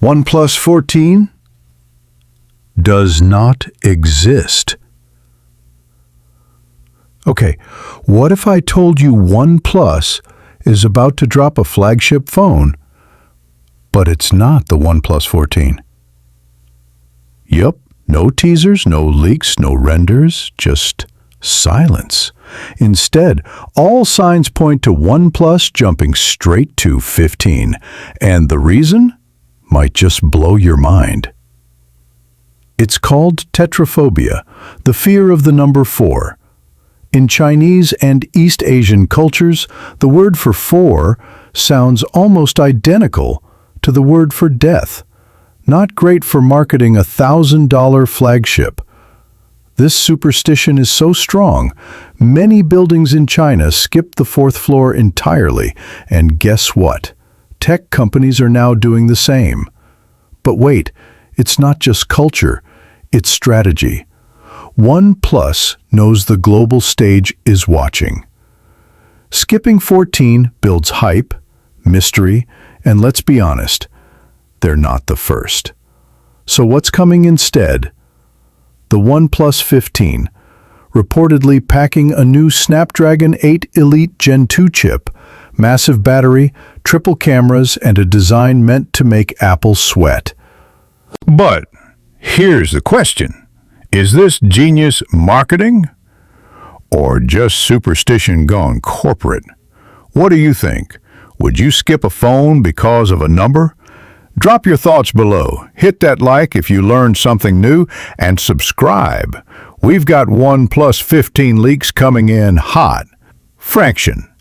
OnePlus 14 does not exist. Okay, what if I told you OnePlus is about to drop a flagship phone, but it's not the OnePlus 14? Yup, no teasers, no leaks, no renders, just silence. Instead, all signs point to OnePlus jumping straight to 15, and the reason might just blow your mind. It's called Tetraphobia, the fear of the number 4. In Chinese and East Asian cultures, the word for 4 sounds almost identical to the word for death. Not great for marketing a $1,000 flagship. This superstition is so strong, many buildings in China skip the 4th floor entirely, and guess what? Tech companies are now doing the same. But wait, it's not just culture, it's strategy. OnePlus knows the global stage is watching. Skipping 14 builds hype, mystery, and let's be honest, they're not the first. So what's coming instead? The OnePlus 15, reportedly packing a new Snapdragon 8 Elite Gen 2 chip, massive battery, triple cameras, and a design meant to make Apple sweat. But here's the question. Is this genius marketing or just superstition gone corporate? What do you think? Would you skip a phone because of a number? Drop your thoughts below. Hit that like if you learned something new and subscribe. We've got OnePlus 15 leaks coming in hot. Fraction.